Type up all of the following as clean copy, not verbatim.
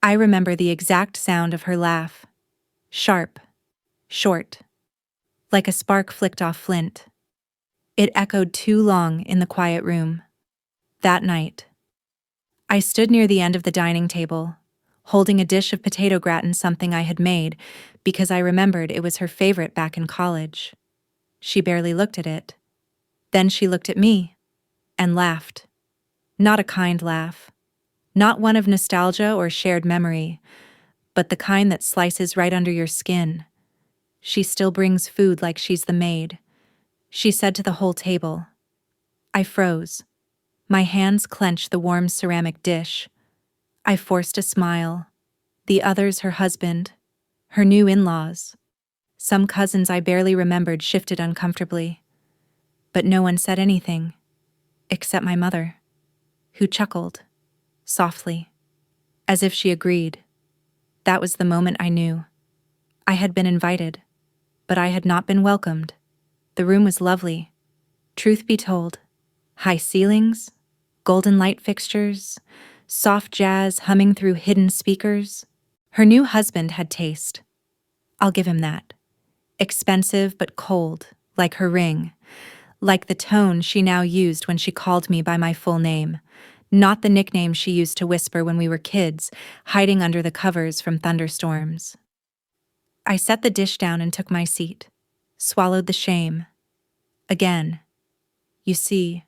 I remember the exact sound of her laugh. Sharp, short, like a spark flicked off flint. It echoed too long in the quiet room. That night, I stood near the end of the dining table, holding a dish of potato gratin, something I had made because I remembered it was her favorite back in college. She barely looked at it. Then she looked at me and laughed. Not a kind laugh. Not one of nostalgia or shared memory, but the kind that slices right under your skin. She still brings food like she's the maid, she said to the whole table. I froze. My hands clenched the warm ceramic dish. I forced a smile. The others, her husband, her new in-laws. Some cousins I barely remembered shifted uncomfortably. But no one said anything, except my mother, who chuckled, softly, as if she agreed. That was the moment I knew. I had been invited, but I had not been welcomed. The room was lovely. Truth be told, high ceilings, golden light fixtures, soft jazz humming through hidden speakers. Her new husband had taste. I'll give him that. Expensive but cold, like her ring, like the tone she now used when she called me by my full name, not the nickname she used to whisper when we were kids, hiding under the covers from thunderstorms. I set the dish down and took my seat, swallowed the shame. Again. You see,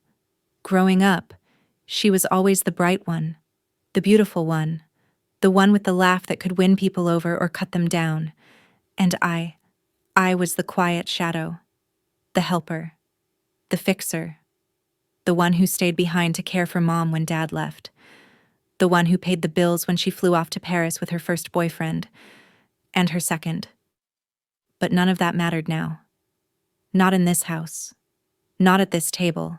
growing up, she was always the bright one, the beautiful one, the one with the laugh that could win people over or cut them down. And I was the quiet shadow, the helper, the fixer, the one who stayed behind to care for Mom when Dad left, the one who paid the bills when she flew off to Paris with her first boyfriend, and her second. But none of that mattered now. Not in this house. Not at this table.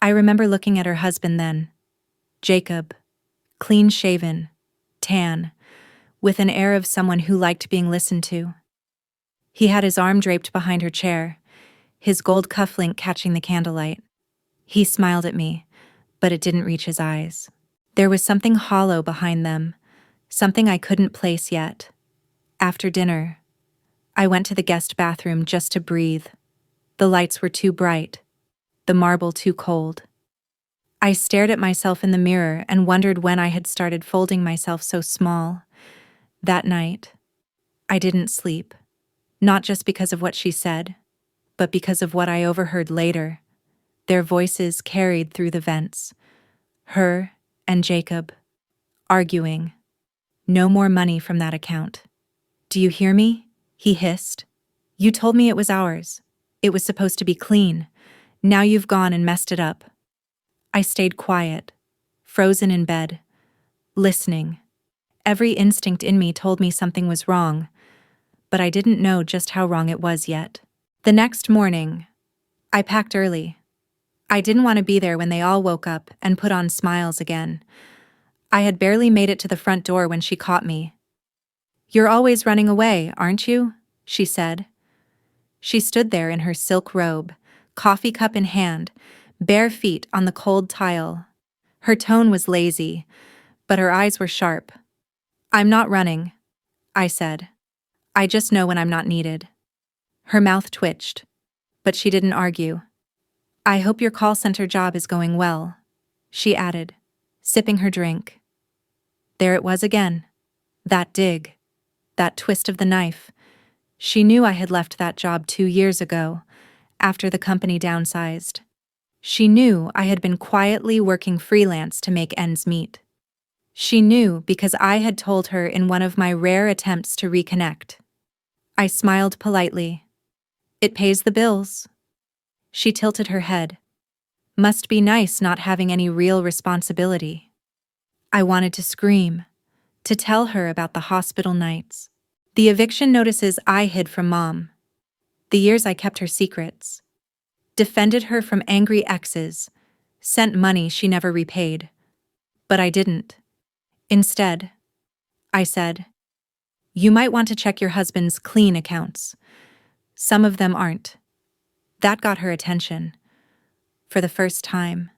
I remember looking at her husband then, Jacob, clean-shaven, tan, with an air of someone who liked being listened to. He had his arm draped behind her chair, his gold cufflink catching the candlelight. He smiled at me, but it didn't reach his eyes. There was something hollow behind them, something I couldn't place yet. After dinner, I went to the guest bathroom just to breathe. The lights were too bright, the marble too cold. I stared at myself in the mirror and wondered when I had started folding myself so small. That night, I didn't sleep, not just because of what she said, but because of what I overheard later. Their voices carried through the vents. Her and Jacob, arguing. No more money from that account. Do you hear me? He hissed. You told me it was ours. It was supposed to be clean. Now you've gone and messed it up. I stayed quiet, frozen in bed, listening. Every instinct in me told me something was wrong, but I didn't know just how wrong it was yet. The next morning, I packed early. I didn't want to be there when they all woke up and put on smiles again. I had barely made it to the front door when she caught me. You're always running away, aren't you? She said. She stood there in her silk robe, coffee cup in hand, bare feet on the cold tile. Her tone was lazy, but her eyes were sharp. I'm not running, I said. I just know when I'm not needed. Her mouth twitched, but she didn't argue. I hope your call center job is going well, she added, sipping her drink. There it was again. That dig. That twist of the knife. She knew I had left that job 2 years ago, after the company downsized. She knew I had been quietly working freelance to make ends meet. She knew because I had told her in one of my rare attempts to reconnect. I smiled politely. It pays the bills. She tilted her head. Must be nice not having any real responsibility. I wanted to scream, to tell her about the hospital nights, the eviction notices I hid from Mom, the years I kept her secrets, defended her from angry exes, sent money she never repaid. But I didn't. Instead, I said, you might want to check your husband's clean accounts. Some of them aren't. That got her attention. For the first time.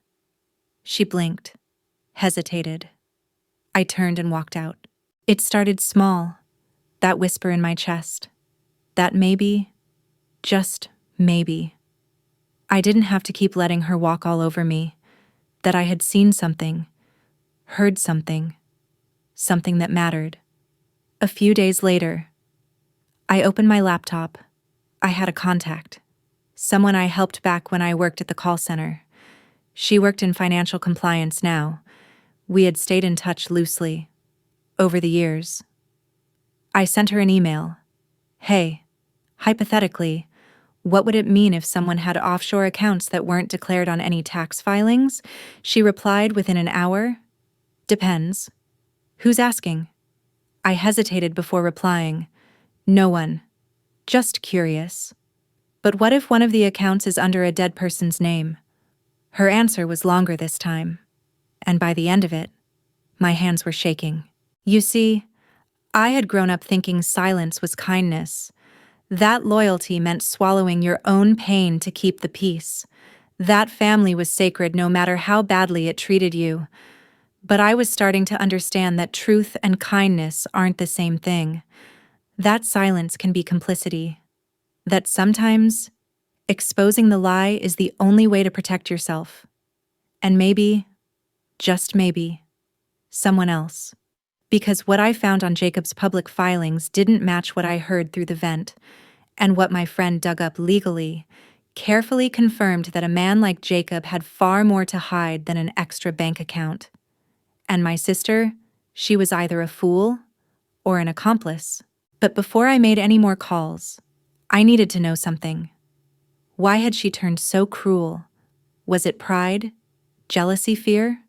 She blinked, hesitated. I turned and walked out. It started small, that whisper in my chest, that maybe, just maybe. I didn't have to keep letting her walk all over me, that I had seen something, heard something, something that mattered. A few days later, I opened my laptop. I had a contact, someone I helped back when I worked at the call center. She worked in financial compliance now. We had stayed in touch loosely, over the years. I sent her an email. Hey, hypothetically, what would it mean if someone had offshore accounts that weren't declared on any tax filings? She replied within an hour. Depends. Who's asking? I hesitated before replying. No one. Just curious. But what if one of the accounts is under a dead person's name? Her answer was longer this time. And by the end of it, my hands were shaking. You see, I had grown up thinking silence was kindness. That loyalty meant swallowing your own pain to keep the peace. That family was sacred no matter how badly it treated you. But I was starting to understand that truth and kindness aren't the same thing. That silence can be complicity. That sometimes exposing the lie is the only way to protect yourself. And maybe, just maybe, someone else. Because what I found on Jacob's public filings didn't match what I heard through the vent, and what my friend dug up legally carefully confirmed that a man like Jacob had far more to hide than an extra bank account. And my sister, she was either a fool or an accomplice. But before I made any more calls, I needed to know something. Why had she turned so cruel? Was it pride? Jealousy, fear?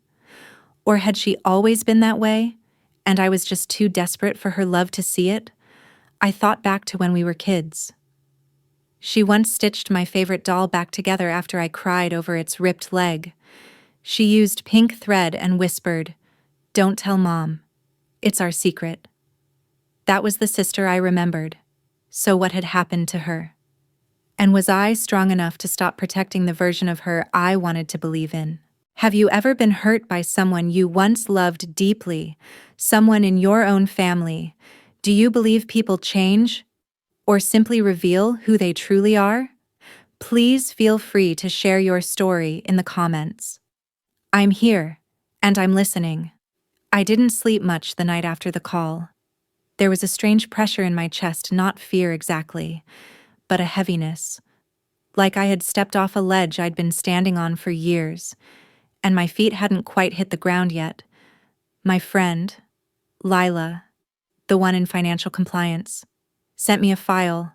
Or had she always been that way, and I was just too desperate for her love to see it? I thought back to when we were kids. She once stitched my favorite doll back together after I cried over its ripped leg. She used pink thread and whispered, "Don't tell Mom. It's our secret." That was the sister I remembered. So what had happened to her? And was I strong enough to stop protecting the version of her I wanted to believe in? Have you ever been hurt by someone you once loved deeply, someone in your own family? Do you believe people change, or simply reveal who they truly are? Please feel free to share your story in the comments. I'm here, and I'm listening. I didn't sleep much the night after the call. There was a strange pressure in my chest, not fear exactly, but a heaviness. Like I had stepped off a ledge I'd been standing on for years, and my feet hadn't quite hit the ground yet. My friend, Lila, the one in financial compliance, sent me a file,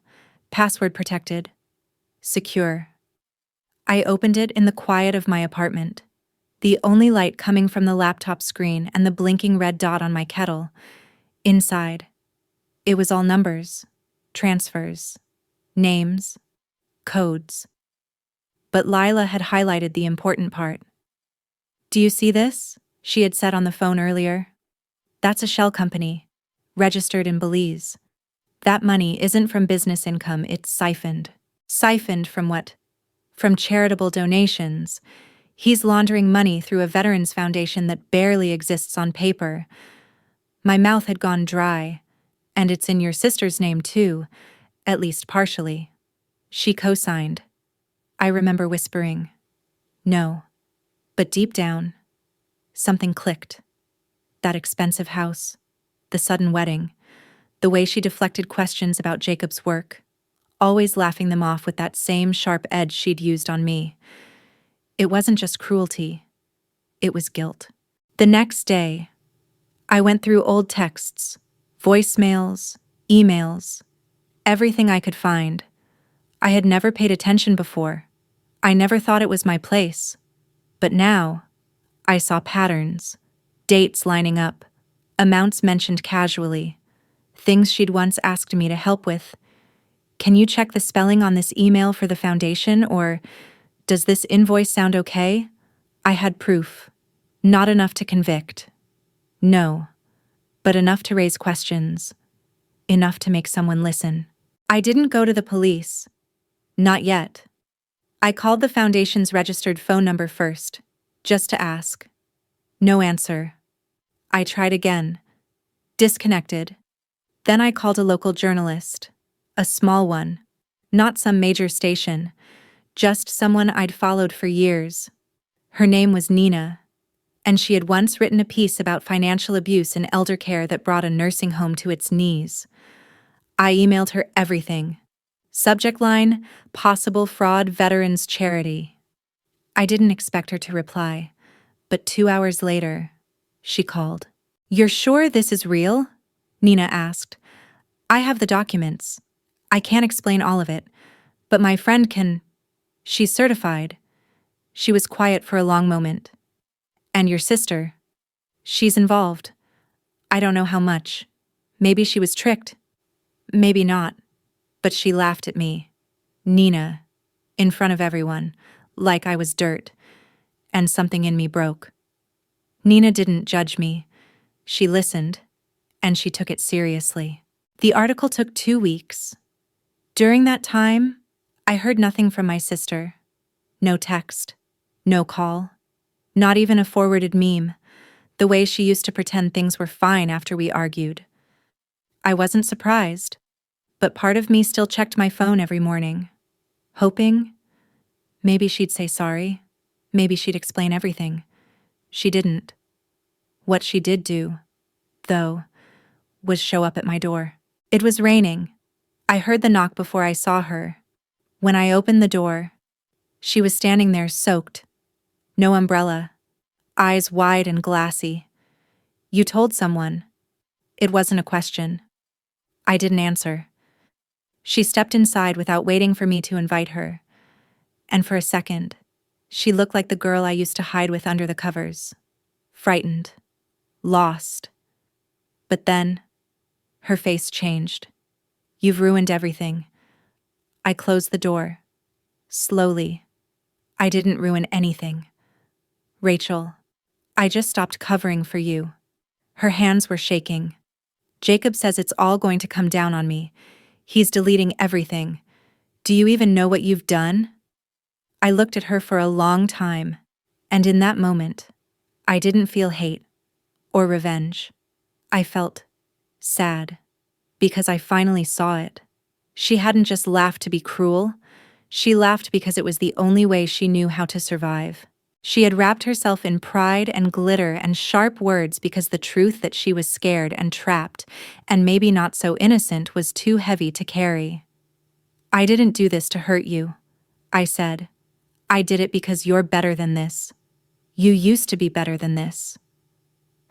password protected, secure. I opened it in the quiet of my apartment, the only light coming from the laptop screen and the blinking red dot on my kettle. Inside, it was all numbers, transfers, names, codes. But Lila had highlighted the important part. "Do you see this?" she had said on the phone earlier. "That's a shell company, registered in Belize. That money isn't from business income, it's siphoned. Siphoned from what? From charitable donations. He's laundering money through a veterans foundation that barely exists on paper." My mouth had gone dry. "And it's in your sister's name too, at least partially." She co-signed. I remember whispering, "No." But deep down, something clicked. That expensive house, the sudden wedding, the way she deflected questions about Jacob's work, always laughing them off with that same sharp edge she'd used on me. It wasn't just cruelty, it was guilt. The next day, I went through old texts, voicemails, emails, everything I could find. I had never paid attention before. I never thought it was my place. But now, I saw patterns, dates lining up, amounts mentioned casually, things she'd once asked me to help with. "Can you check the spelling on this email for the foundation?" Or, "Does this invoice sound okay?" I had proof. Not enough to convict. No. But enough to raise questions. Enough to make someone listen. I didn't go to the police. Not yet. I called the foundation's registered phone number first, just to ask. No answer. I tried again. Disconnected. Then I called a local journalist. A small one. Not some major station. Just someone I'd followed for years. Her name was Nina, and she had once written a piece about financial abuse in elder care that brought a nursing home to its knees. I emailed her everything. Subject line, possible fraud veterans charity. I didn't expect her to reply, but 2 hours later, she called. "You're sure this is real?" Nina asked. "I have the documents. I can't explain all of it, but my friend can. She's certified." She was quiet for a long moment. "And your sister? She's involved. I don't know how much. Maybe she was tricked. Maybe not." But she laughed at me. Nina, in front of everyone, like I was dirt, and something in me broke. Nina didn't judge me. She listened, and she took it seriously. The article took 2 weeks. During that time, I heard nothing from my sister. No text, no call, not even a forwarded meme, the way she used to pretend things were fine after we argued. I wasn't surprised, but part of me still checked my phone every morning, hoping maybe she'd say sorry, maybe she'd explain everything. She didn't. What she did do, though, was show up at my door. It was raining. I heard the knock before I saw her. When I opened the door, she was standing there soaked. No umbrella. Eyes wide and glassy. "You told someone." It wasn't a question. I didn't answer. She stepped inside without waiting for me to invite her. And for a second, she looked like the girl I used to hide with under the covers. Frightened. Lost. But then, her face changed. "You've ruined everything." I closed the door. Slowly. "I didn't ruin anything. Rachel, I just stopped covering for you." Her hands were shaking. "Jacob says it's all going to come down on me. He's deleting everything. Do you even know what you've done?" I looked at her for a long time, and in that moment, I didn't feel hate or revenge. I felt sad, because I finally saw it. She hadn't just laughed to be cruel. She laughed because it was the only way she knew how to survive. She had wrapped herself in pride and glitter and sharp words because the truth that she was scared and trapped, and maybe not so innocent, was too heavy to carry. "I didn't do this to hurt you," I said. "I did it because you're better than this. You used to be better than this."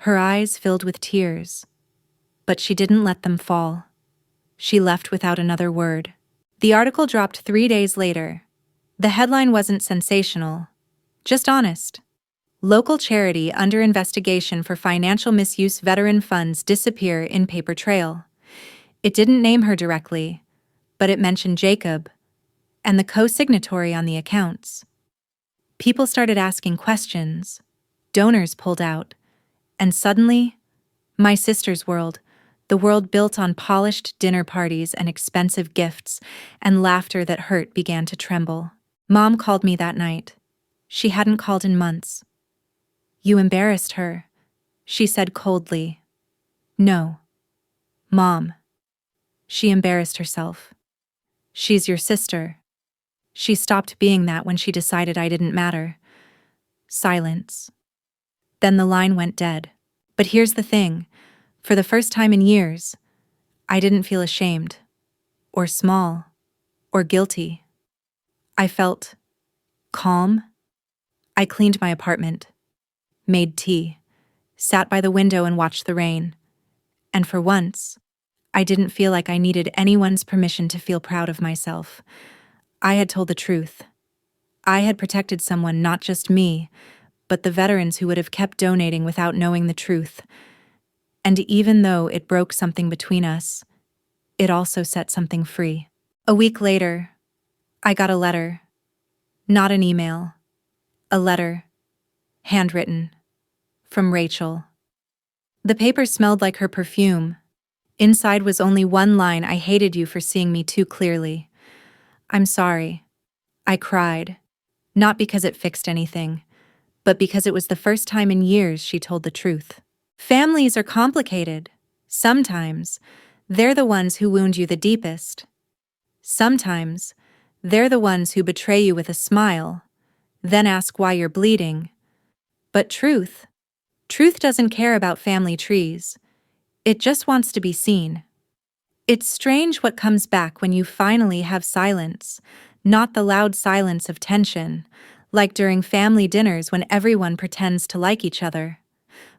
Her eyes filled with tears, but she didn't let them fall. She left without another word. The article dropped 3 days later. The headline wasn't sensational, just honest. "Local charity under investigation for financial misuse, veteran funds disappear in paper trail." It didn't name her directly, but it mentioned Jacob and the co-signatory on the accounts. People started asking questions. Donors pulled out. And suddenly, my sister's world, the world built on polished dinner parties and expensive gifts and laughter that hurt, began to tremble. Mom called me that night. She hadn't called in months. "You embarrassed her," she said coldly. "No, Mom. She embarrassed herself. She's your sister." She stopped being that when she decided I didn't matter. Silence. Then the line went dead. But here's the thing. For the first time in years, I didn't feel ashamed, or small, or guilty. I felt calm. I cleaned my apartment, made tea, sat by the window and watched the rain. And for once, I didn't feel like I needed anyone's permission to feel proud of myself. I had told the truth. I had protected someone, not just me, but the veterans who would have kept donating without knowing the truth. And even though it broke something between us, it also set something free. A week later, I got a letter. Not an email. A letter. Handwritten. From Rachel. The paper smelled like her perfume. Inside was only one line: "I hated you for seeing me too clearly. I'm sorry." I cried. Not because it fixed anything, but because it was the first time in years she told the truth. Families are complicated. Sometimes, they're the ones who wound you the deepest. Sometimes, they're the ones who betray you with a smile, then ask why you're bleeding. But truth doesn't care about family trees. It just wants to be seen. It's strange what comes back when you finally have silence, not the loud silence of tension, like during family dinners when everyone pretends to like each other,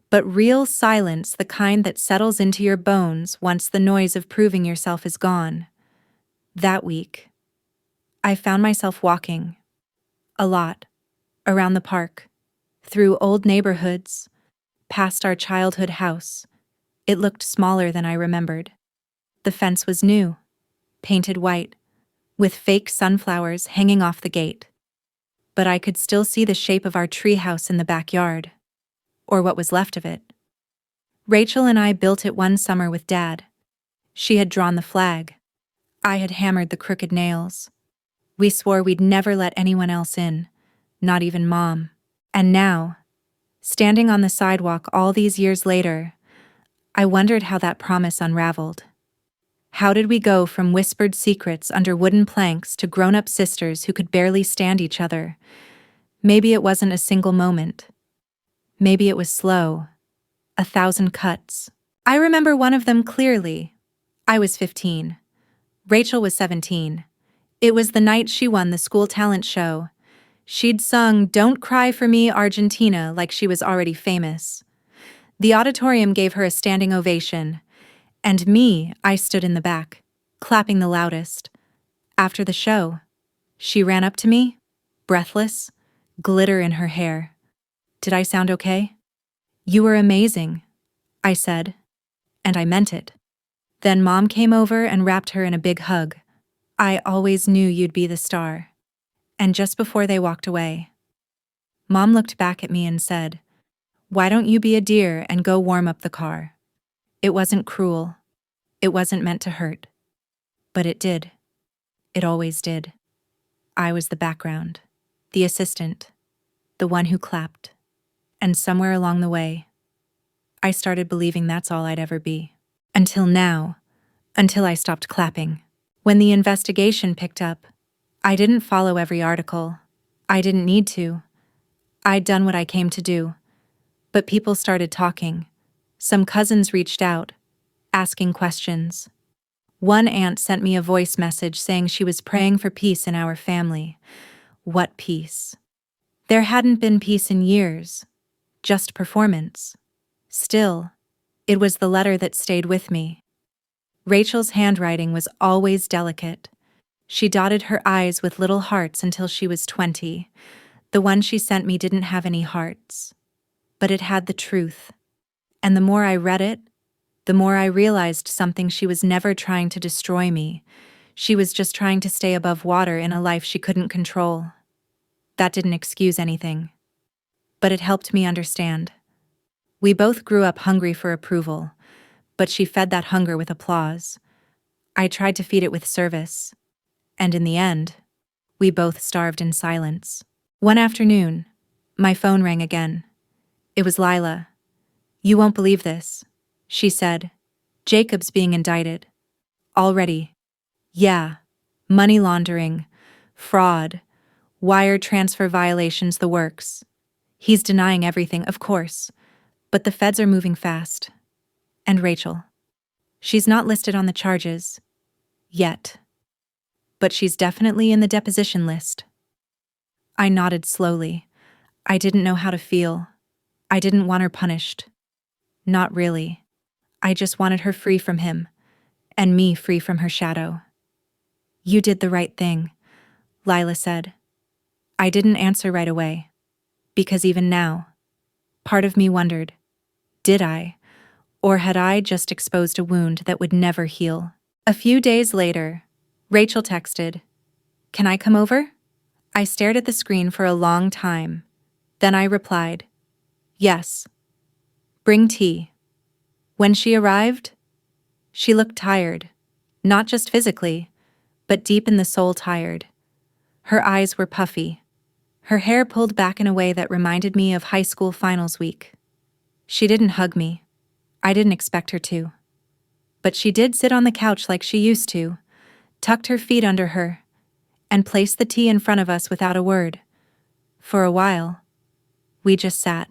but real silence, the kind that settles into your bones once the noise of proving yourself is gone. That week, I found myself walking, a lot, around the park, through old neighborhoods, past our childhood house. It looked smaller than I remembered. The fence was new, painted white, with fake sunflowers hanging off the gate. But I could still see the shape of our treehouse in the backyard, or what was left of it. Rachel and I built it one summer with Dad. She had drawn the flag. I had hammered the crooked nails. We swore we'd never let anyone else in, not even Mom. And now, standing on the sidewalk all these years later, I wondered how that promise unraveled. How did we go from whispered secrets under wooden planks to grown-up sisters who could barely stand each other? Maybe it wasn't a single moment. Maybe it was slow, 1,000 cuts. I remember one of them clearly. I was 15. Rachel was 17. It was the night she won the school talent show. She'd sung "Don't Cry for Me, Argentina" like she was already famous. The auditorium gave her a standing ovation, and me, I stood in the back, clapping the loudest. After the show, she ran up to me, breathless, glitter in her hair. "Did I sound okay?" "You were amazing," I said, and I meant it. Then Mom came over and wrapped her in a big hug. "I always knew you'd be the star." And just before they walked away, Mom looked back at me and said, "Why don't you be a dear and go warm up the car?" It wasn't cruel. It wasn't meant to hurt. But it did. It always did. I was the background, the assistant, the one who clapped. And somewhere along the way, I started believing that's all I'd ever be. Until now, until I stopped clapping. When the investigation picked up, I didn't follow every article. I didn't need to. I'd done what I came to do. But people started talking. Some cousins reached out, asking questions. One aunt sent me a voice message saying she was praying for peace in our family. What peace? There hadn't been peace in years, just performance. Still, it was the letter that stayed with me. Rachel's handwriting was always delicate. She dotted her I's with little hearts until she was 20. The one she sent me didn't have any hearts, but it had the truth. And the more I read it, the more I realized something: she was never trying to destroy me. She was just trying to stay above water in a life she couldn't control. That didn't excuse anything, but it helped me understand. We both grew up hungry for approval, but she fed that hunger with applause. I tried to feed it with service, and in the end, we both starved in silence. One afternoon, my phone rang again. It was Lila. "You won't believe this," she said. "Jacob's being indicted. Already. Yeah. Money laundering, fraud, wire transfer violations, the works. He's denying everything, of course, but the feds are moving fast. And Rachel. She's not listed on the charges. Yet. But she's definitely in the deposition list." I nodded slowly. I didn't know how to feel. I didn't want her punished. Not really. I just wanted her free from him, and me free from her shadow. "You did the right thing," Lila said. I didn't answer right away, because even now, part of me wondered, did I? Or had I just exposed a wound that would never heal? A few days later, Rachel texted, "Can I come over?" I stared at the screen for a long time. Then I replied, "Yes. Bring tea." When she arrived, she looked tired, not just physically, but deep in the soul tired. Her eyes were puffy, her hair pulled back in a way that reminded me of high school finals week. She didn't hug me. I didn't expect her to. But she did sit on the couch like she used to, tucked her feet under her, and placed the tea in front of us without a word. For a while, we just sat.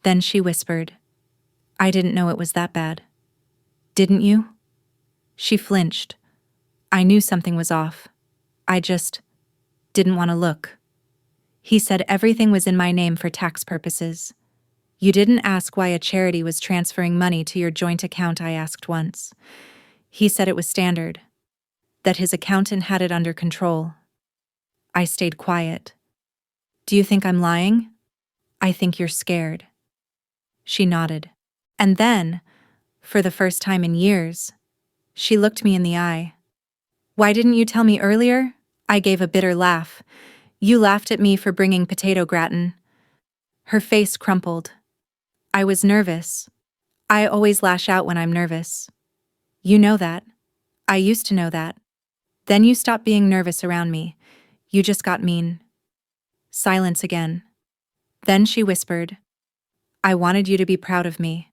Then she whispered, "I didn't know it was that bad." "Didn't you?" She flinched. I knew something was off. I just didn't want to look. "He said everything was in my name for tax purposes." "You didn't ask why a charity was transferring money to your joint account," I asked once. "He said it was standard, that his accountant had it under control." I stayed quiet. "Do you think I'm lying?" "I think you're scared." She nodded. And then, for the first time in years, she looked me in the eye. "Why didn't you tell me earlier?" I gave a bitter laugh. "You laughed at me for bringing potato gratin." Her face crumpled. "I was nervous. I always lash out when I'm nervous. You know that. I used to know that. Then you stopped being nervous around me. You just got mean." Silence again. Then she whispered, "I wanted you to be proud of me."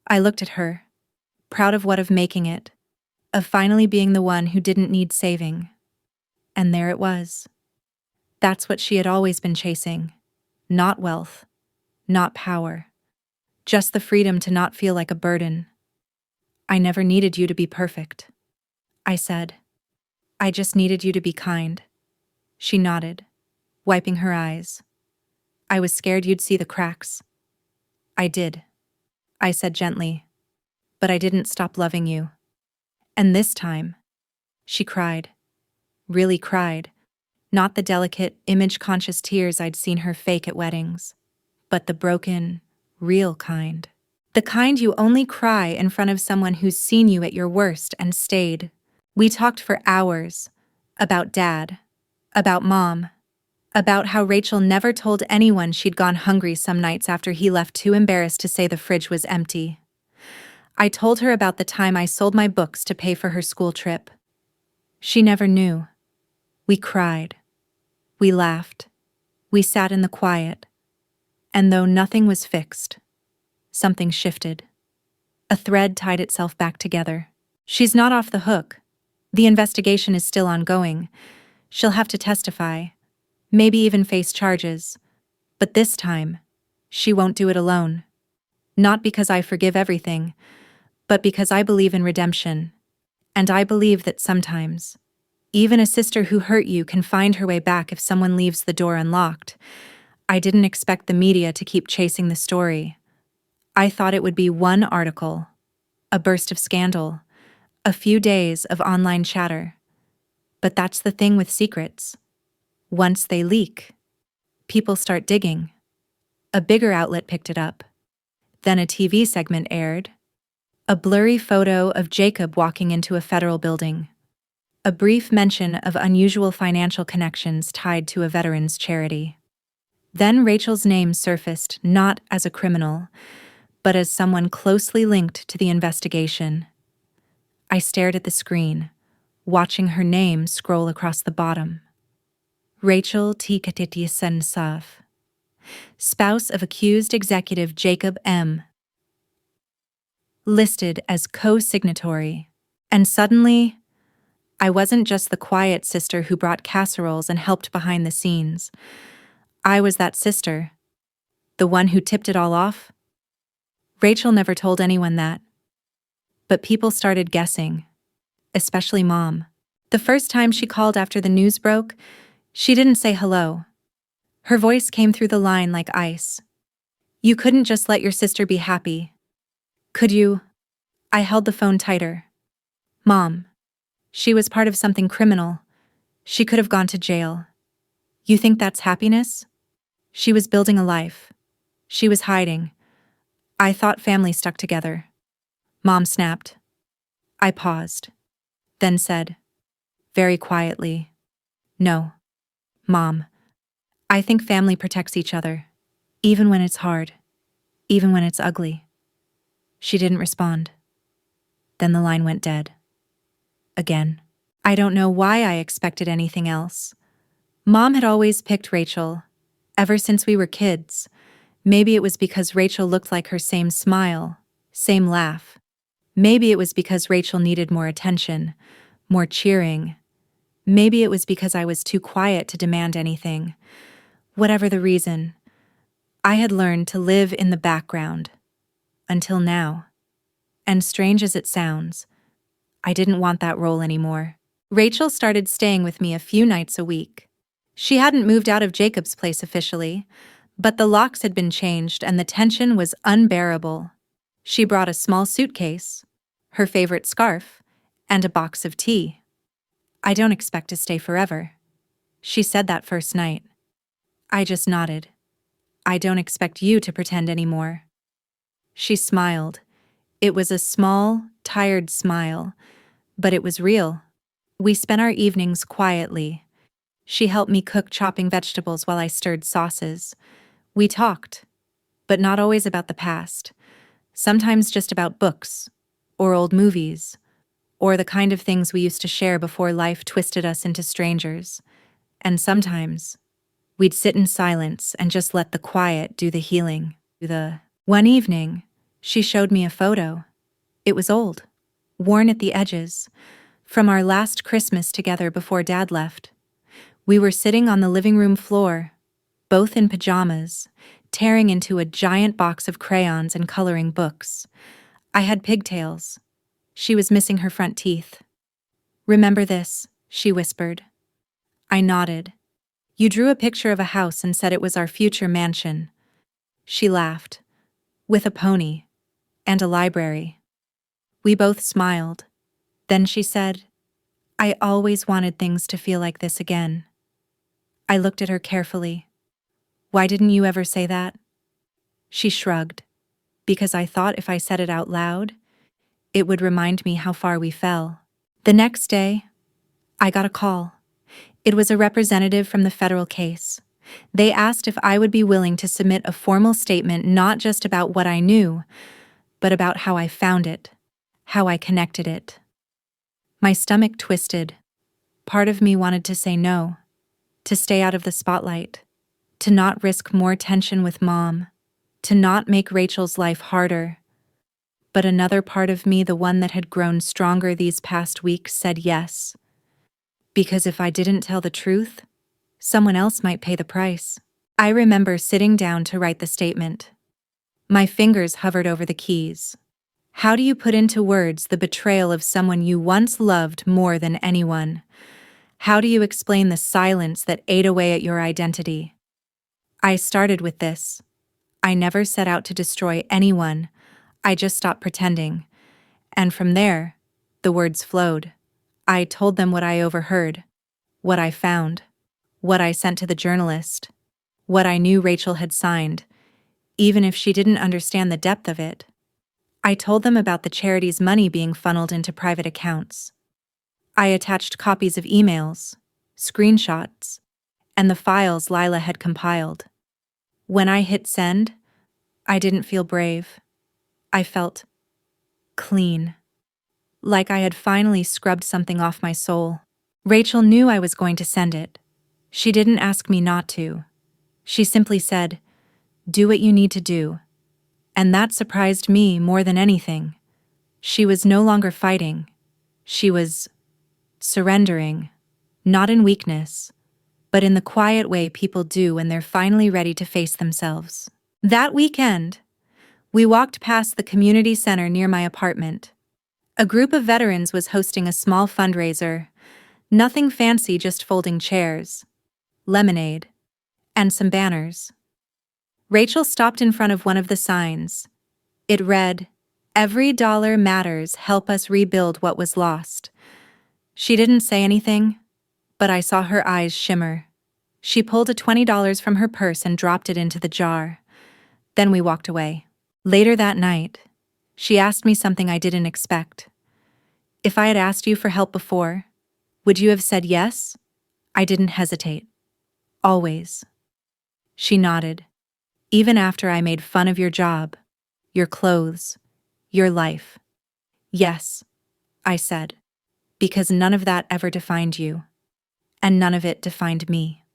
I looked at her. Proud of what? Of making it. Of finally being the one who didn't need saving. And there it was. That's what she had always been chasing. Not wealth. Not power. Just the freedom to not feel like a burden. "I never needed you to be perfect," I said. "I just needed you to be kind." She nodded, wiping her eyes. "I was scared you'd see the cracks." "I did," I said gently. "But I didn't stop loving you." And this time, she cried. Really cried. Not the delicate, image-conscious tears I'd seen her fake at weddings, but the broken, real kind. The kind you only cry in front of someone who's seen you at your worst and stayed. We talked for hours. About Dad. About Mom. About how Rachel never told anyone she'd gone hungry some nights after he left, too embarrassed to say the fridge was empty. I told her about the time I sold my books to pay for her school trip. She never knew. We cried. We laughed. We sat in the quiet. And though nothing was fixed, something shifted. A thread tied itself back together. She's not off the hook. The investigation is still ongoing. She'll have to testify, maybe even face charges. But this time, she won't do it alone. Not because I forgive everything, but because I believe in redemption. And I believe that sometimes, even a sister who hurt you can find her way back if someone leaves the door unlocked. I didn't expect the media to keep chasing the story. I thought it would be one article, a burst of scandal, a few days of online chatter. But that's the thing with secrets. Once they leak, people start digging. A bigger outlet picked it up. Then a TV segment aired. A blurry photo of Jacob walking into a federal building. A brief mention of unusual financial connections tied to a veterans charity. Then Rachel's name surfaced not as a criminal, but as someone closely linked to the investigation. I stared at the screen, watching her name scroll across the bottom. Rachel T. Katityasen-Sav, spouse of accused executive Jacob M., listed as co-signatory. And suddenly, I wasn't just the quiet sister who brought casseroles and helped behind the scenes. I was that sister, the one who tipped it all off. Rachel never told anyone that. But people started guessing, especially Mom. The first time she called after the news broke, she didn't say hello. Her voice came through the line like ice. "You couldn't just let your sister be happy, could you?" I held the phone tighter. "Mom, she was part of something criminal. She could have gone to jail. You think that's happiness? She was building a life. She was hiding. I thought family stuck together." Mom snapped. I paused, then said, very quietly, "No, Mom. I think family protects each other, even when it's hard, even when it's ugly." She didn't respond. Then the line went dead. Again. I don't know why I expected anything else. Mom had always picked Rachel, ever since we were kids. Maybe it was because Rachel looked like her, same smile, same laugh. Maybe it was because Rachel needed more attention, more cheering. Maybe it was because I was too quiet to demand anything. Whatever the reason, I had learned to live in the background. Until now. And strange as it sounds, I didn't want that role anymore. Rachel started staying with me a few nights a week. She hadn't moved out of Jacob's place officially, but the locks had been changed and the tension was unbearable. She brought a small suitcase, her favorite scarf, and a box of tea. "I don't expect to stay forever." She said that first night. I just nodded. "I don't expect you to pretend anymore." She smiled. It was a small, tired smile, but it was real. We spent our evenings quietly. She helped me cook chopping vegetables while I stirred sauces. We talked, but not always about the past. Sometimes just about books, or old movies, or the kind of things we used to share before life twisted us into strangers. And sometimes, we'd sit in silence and just let the quiet do the healing. One evening, she showed me a photo. It was old, worn at the edges, from our last Christmas together before Dad left. We were sitting on the living room floor, both in pajamas, tearing into a giant box of crayons and coloring books. I had pigtails. She was missing her front teeth. "Remember this?" she whispered. I nodded. "You drew a picture of a house and said it was our future mansion." She laughed. "With a pony. And a library." We both smiled. Then she said, "I always wanted things to feel like this again." I looked at her carefully. "Why didn't you ever say that?" She shrugged. "Because I thought if I said it out loud, it would remind me how far we fell." The next day, I got a call. It was a representative from the federal case. They asked if I would be willing to submit a formal statement not just about what I knew, but about how I found it, how I connected it. My stomach twisted. Part of me wanted to say no, to stay out of the spotlight, to not risk more tension with Mom, to not make Rachel's life harder. But another part of me, the one that had grown stronger these past weeks, said yes. Because if I didn't tell the truth, someone else might pay the price. I remember sitting down to write the statement. My fingers hovered over the keys. How do you put into words the betrayal of someone you once loved more than anyone? How do you explain the silence that ate away at your identity? I started with this. I never set out to destroy anyone. I just stopped pretending. And from there, the words flowed. I told them what I overheard, what I found, what I sent to the journalist, what I knew Rachel had signed, even if she didn't understand the depth of it. I told them about the charity's money being funneled into private accounts. I attached copies of emails, screenshots, and the files Lila had compiled. When I hit send, I didn't feel brave. I felt clean. Like I had finally scrubbed something off my soul. Rachel knew I was going to send it. She didn't ask me not to. She simply said, "Do what you need to do." And that surprised me more than anything. She was no longer fighting. She was surrendering, not in weakness, but in the quiet way people do when they're finally ready to face themselves. That weekend, we walked past the community center near my apartment. A group of veterans was hosting a small fundraiser. Nothing fancy, just folding chairs, lemonade, and some banners. Rachel stopped in front of one of the signs. It read, "Every dollar matters, help us rebuild what was lost." She didn't say anything, but I saw her eyes shimmer. She pulled a $20 from her purse and dropped it into the jar. Then we walked away. Later that night, she asked me something I didn't expect. "If I had asked you for help before, would you have said yes?" I didn't hesitate. "Always." She nodded. "Even after I made fun of your job, your clothes, your life." "Yes," I said, "because none of that ever defined you, and none of it defined me."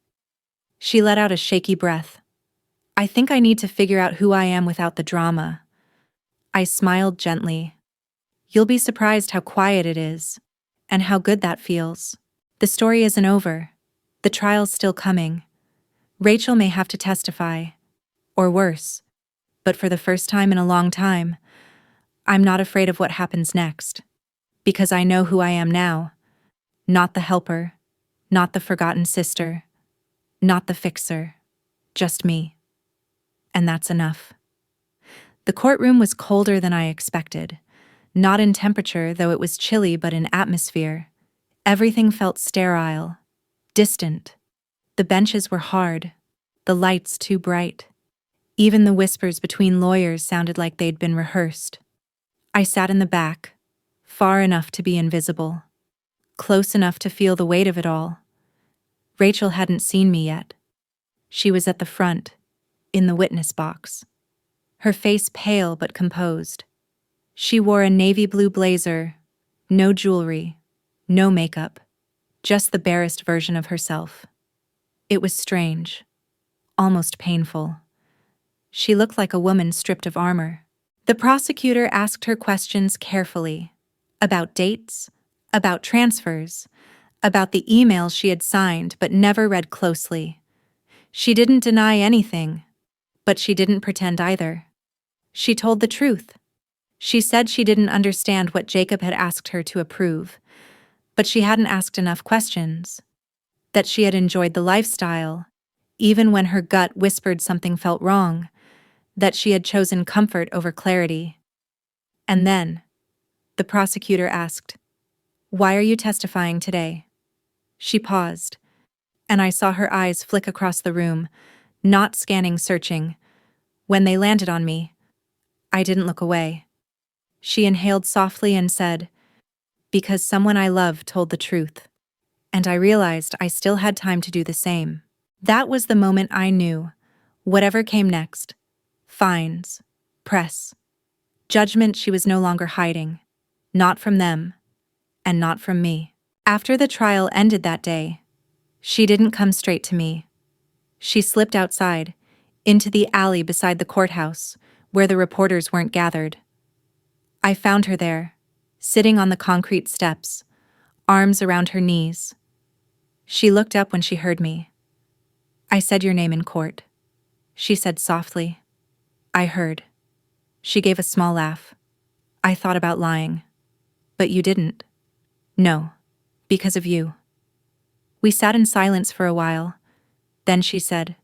She let out a shaky breath. "I think I need to figure out who I am without the drama." I smiled gently. You'll be surprised how quiet it is, and how good that feels. The story isn't over. The trial's still coming. Rachel may have to testify, or worse, but for the first time in a long time, I'm not afraid of what happens next. Because I know who I am now. Not the helper, not the forgotten sister, not the fixer, just me. And that's enough. The courtroom was colder than I expected. Not in temperature, though it was chilly, but in atmosphere. Everything felt sterile, distant. The benches were hard, the lights too bright. Even the whispers between lawyers sounded like they'd been rehearsed. I sat in the back, far enough to be invisible, close enough to feel the weight of it all. Rachel hadn't seen me yet. She was at the front, in the witness box. Her face pale but composed. She wore a navy blue blazer, no jewelry, no makeup, just the barest version of herself. It was strange, almost painful. She looked like a woman stripped of armor. The prosecutor asked her questions carefully, about dates, about transfers, about the emails she had signed but never read closely. She didn't deny anything, but she didn't pretend either. She told the truth. She said she didn't understand what Jacob had asked her to approve, but she hadn't asked enough questions. That she had enjoyed the lifestyle, even when her gut whispered something felt wrong. That she had chosen comfort over clarity. And then, the prosecutor asked, "Why are you testifying today?" She paused, and I saw her eyes flick across the room, not scanning, searching. When they landed on me, I didn't look away. She inhaled softly and said, "Because someone I love told the truth." And I realized I still had time to do the same. That was the moment I knew, whatever came next, fines, press, judgment, she was no longer hiding. Not from them, and not from me. After the trial ended that day, she didn't come straight to me. She slipped outside, into the alley beside the courthouse, where the reporters weren't gathered. I found her there, sitting on the concrete steps, arms around her knees. She looked up when she heard me. "I said your name in court," she said softly. "I heard." She gave a small laugh. "I thought about lying. But you didn't." "No, because of you." We sat in silence for a while. Then she said,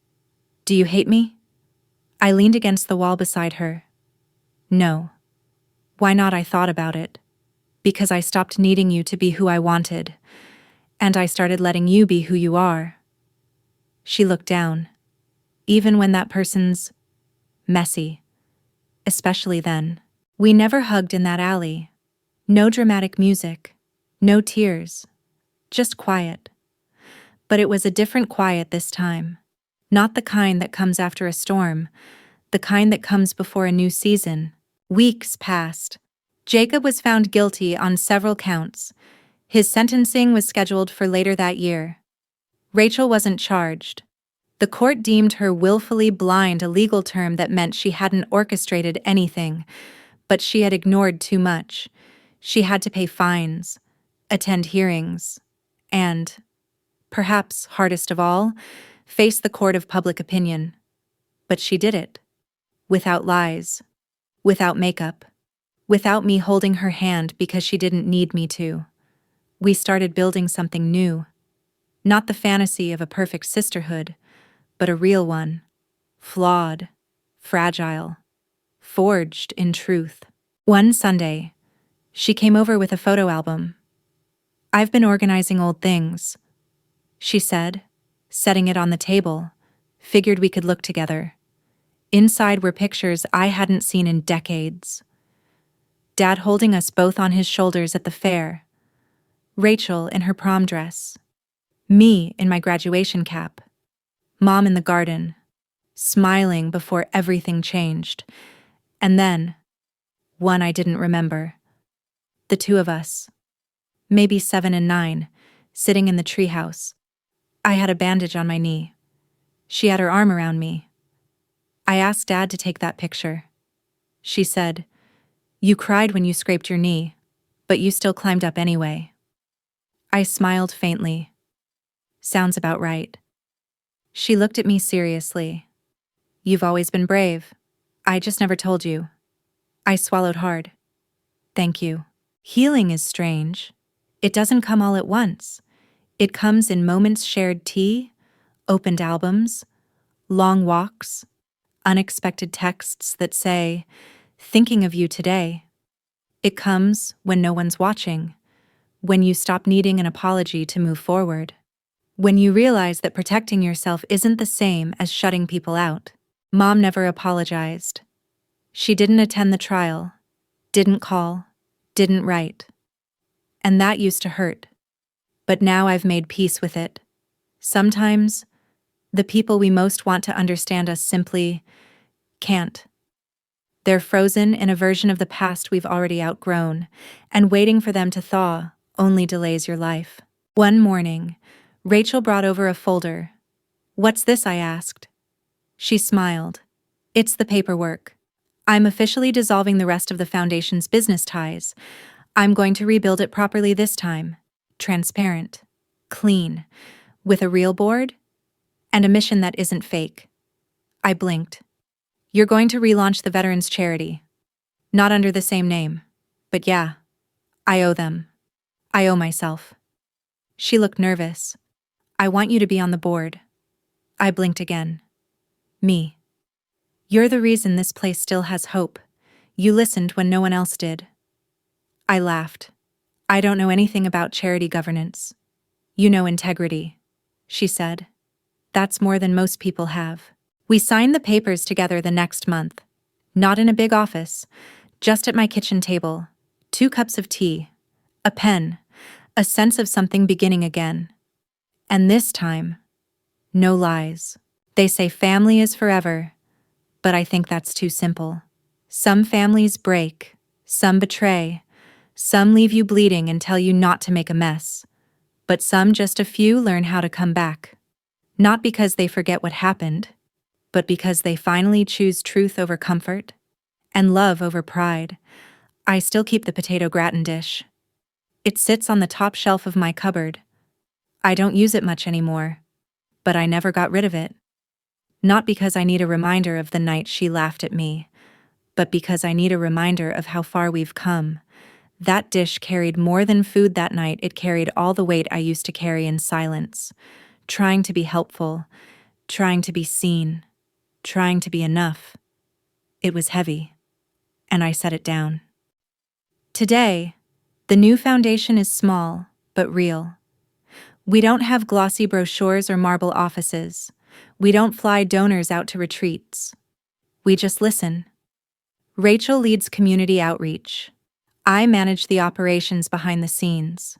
"Do you hate me?" I leaned against the wall beside her. "No." "Why not?" I thought about it. "Because I stopped needing you to be who I wanted, and I started letting you be who you are." She looked down. "Even when that person's messy. Especially then." We never hugged in that alley. No dramatic music. No tears. Just quiet. But it was a different quiet this time. Not the kind that comes after a storm. The kind that comes before a new season. Weeks passed. Jacob was found guilty on several counts. His sentencing was scheduled for later that year. Rachel wasn't charged. The court deemed her willfully blind, a legal term that meant she hadn't orchestrated anything, but she had ignored too much. She had to pay fines, attend hearings, and, perhaps hardest of all, face the court of public opinion. But she did it. Without lies. Without makeup. Without me holding her hand because she didn't need me to. We started building something new. Not the fantasy of a perfect sisterhood, but a real one. Flawed. Fragile. Forged in truth. One Sunday, she came over with a photo album. "I've been organizing old things," she said, setting it on the table. Figured we could look together. Inside were pictures I hadn't seen in decades. Dad holding us both on his shoulders at the fair. Rachel in her prom dress. Me in my graduation cap. Mom in the garden, smiling before everything changed. And then, one I didn't remember. The two of us. Maybe 7 and 9, sitting in the treehouse. I had a bandage on my knee. She had her arm around me. I asked Dad to take that picture. She said, "You cried when you scraped your knee." But you still climbed up anyway. I smiled faintly. Sounds about right. She looked at me seriously. You've always been brave. I just never told you. I swallowed hard. Thank you. Healing is strange. It doesn't come all at once. It comes in moments shared tea, opened albums, long walks, unexpected texts that say, "Thinking of you today." It comes when no one's watching, when you stop needing an apology to move forward, when you realize that protecting yourself isn't the same as shutting people out. Mom never apologized. She didn't attend the trial, didn't call, didn't write. And that used to hurt. But now I've made peace with it. Sometimes, the people we most want to understand us simply can't. They're frozen in a version of the past we've already outgrown, and waiting for them to thaw only delays your life. One morning, Rachel brought over a folder. "What's this?" I asked. She smiled. "It's the paperwork. I'm officially dissolving the rest of the foundation's business ties. I'm going to rebuild it properly this time. Transparent, clean, with a real board, and a mission that isn't fake." I blinked. "You're going to relaunch the Veterans Charity. Not under the same name. But yeah, I owe them. I owe myself." She looked nervous. "I want you to be on the board." I blinked again. "Me. You're the reason this place still has hope. You listened when no one else did." I laughed. "I don't know anything about charity governance. You know integrity," she said. "That's more than most people have." We signed the papers together the next month. Not in a big office, just at my kitchen table. 2 cups of tea, a pen, a sense of something beginning again. And this time, no lies. They say family is forever, but I think that's too simple. Some families break, some betray, some leave you bleeding and tell you not to make a mess, but some, just a few, learn how to come back. Not because they forget what happened, but because they finally choose truth over comfort and love over pride. I still keep the potato gratin dish. It sits on the top shelf of my cupboard. I don't use it much anymore, but I never got rid of it. Not because I need a reminder of the night she laughed at me, but because I need a reminder of how far we've come. That dish carried more than food that night. It carried all the weight I used to carry in silence, trying to be helpful, trying to be seen, trying to be enough. It was heavy, and I set it down. Today, the new foundation is small, but real. We don't have glossy brochures or marble offices. We don't fly donors out to retreats. We just listen. Rachel leads community outreach. I manage the operations behind the scenes.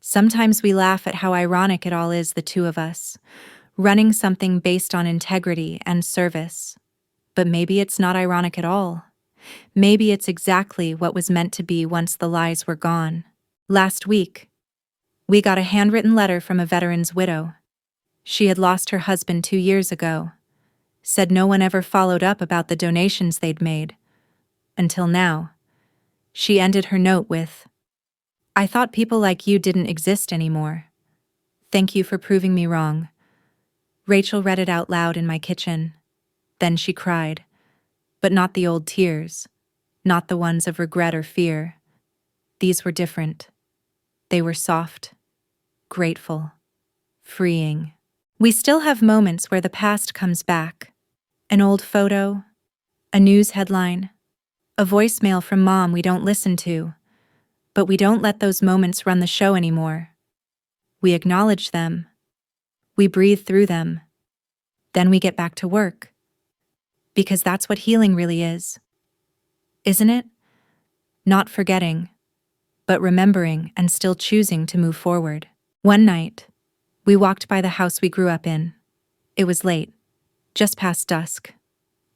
Sometimes we laugh at how ironic it all is, the two of us, running something based on integrity and service. But maybe it's not ironic at all. Maybe it's exactly what was meant to be once the lies were gone. Last week, we got a handwritten letter from a veteran's widow. She had lost her husband 2 years ago. Said no one ever followed up about the donations they'd made. Until now. She ended her note with, "I thought people like you didn't exist anymore. Thank you for proving me wrong." Rachel read it out loud in my kitchen. Then she cried. But not the old tears. Not the ones of regret or fear. These were different. They were soft, grateful, freeing. We still have moments where the past comes back. An old photo, a news headline, a voicemail from mom we don't listen to. But we don't let those moments run the show anymore. We acknowledge them. We breathe through them. Then we get back to work. Because that's what healing really is. Isn't it? Not forgetting, but remembering and still choosing to move forward. One night, we walked by the house we grew up in. It was late, just past dusk.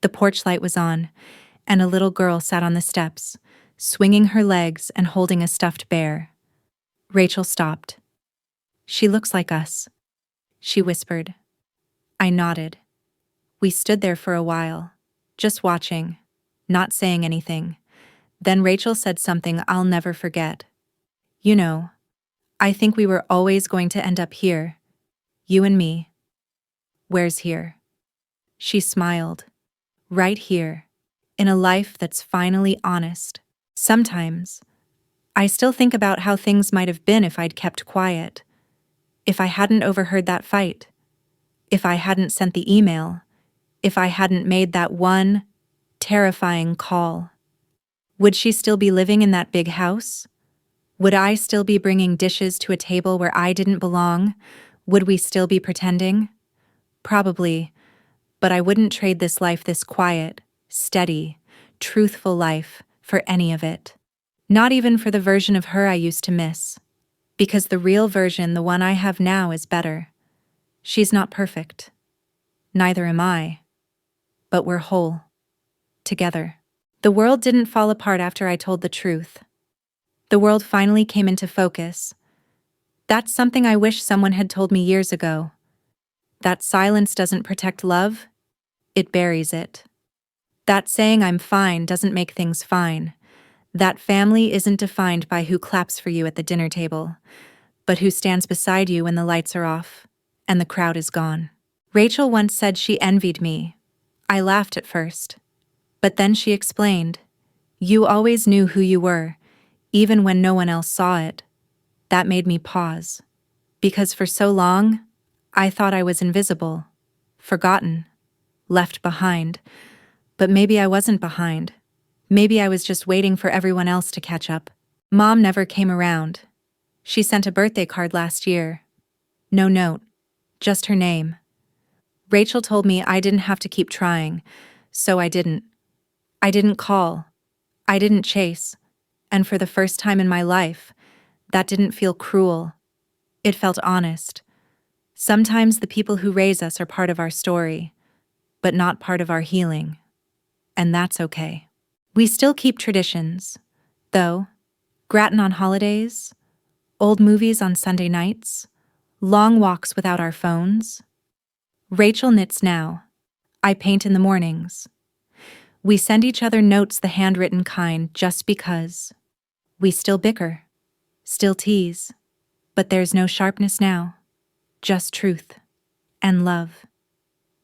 The porch light was on, and a little girl sat on the steps, swinging her legs and holding a stuffed bear. Rachel stopped. "She looks like us," she whispered. I nodded. We stood there for a while, just watching, not saying anything. Then Rachel said something I'll never forget. You know, I think we were always going to end up here. You and me. Where's here? She smiled. Right here. In a life that's finally honest. Sometimes, I still think about how things might have been if I'd kept quiet. If I hadn't overheard that fight. If I hadn't sent the email. If I hadn't made that one terrifying call. Would she still be living in that big house? Would I still be bringing dishes to a table where I didn't belong? Would we still be pretending? Probably, but I wouldn't trade this life, this quiet, steady, truthful life, for any of it. Not even for the version of her I used to miss. Because the real version, the one I have now, is better. She's not perfect. Neither am I. But we're whole. Together. The world didn't fall apart after I told the truth. The world finally came into focus. That's something I wish someone had told me years ago. That silence doesn't protect love, it buries it. That saying I'm fine doesn't make things fine. That family isn't defined by who claps for you at the dinner table, but who stands beside you when the lights are off and the crowd is gone. Rachel once said she envied me. I laughed at first. But then she explained, "You always knew who you were, even when no one else saw it." That made me pause. Because for so long, I thought I was invisible, forgotten, left behind. But maybe I wasn't behind. Maybe I was just waiting for everyone else to catch up. Mom never came around. She sent a birthday card last year. No note, just her name. Rachel told me I didn't have to keep trying, so I didn't. I didn't call. I didn't chase. And for the first time in my life, that didn't feel cruel. It felt honest. Sometimes the people who raise us are part of our story, but not part of our healing. And that's okay. We still keep traditions, though. Gratin on holidays, old movies on Sunday nights, long walks without our phones. Rachel knits now. I paint in the mornings. We send each other notes, the handwritten kind, just because. We still bicker, still tease, but there's no sharpness now, just truth and love,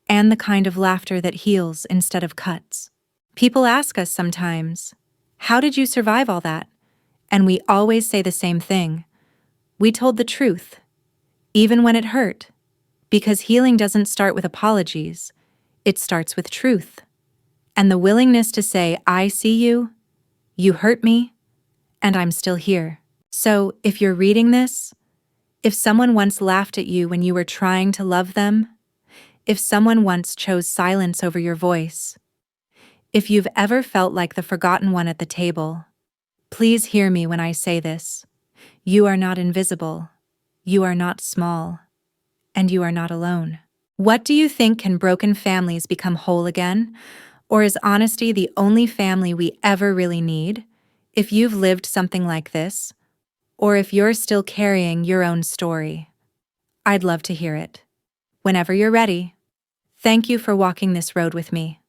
and the kind of laughter that heals instead of cuts. People ask us sometimes, "How did you survive all that?" And we always say the same thing. We told the truth, even when it hurt, because healing doesn't start with apologies, it starts with truth. And the willingness to say, "I see you, you hurt me, and I'm still here." So, if you're reading this, if someone once laughed at you when you were trying to love them, if someone once chose silence over your voice, if you've ever felt like the forgotten one at the table, please hear me when I say this. You are not invisible, you are not small, and you are not alone. What do you think? Can broken families become whole again? Or is honesty the only family we ever really need? If you've lived something like this, or if you're still carrying your own story, I'd love to hear it. Whenever you're ready. Thank you for walking this road with me.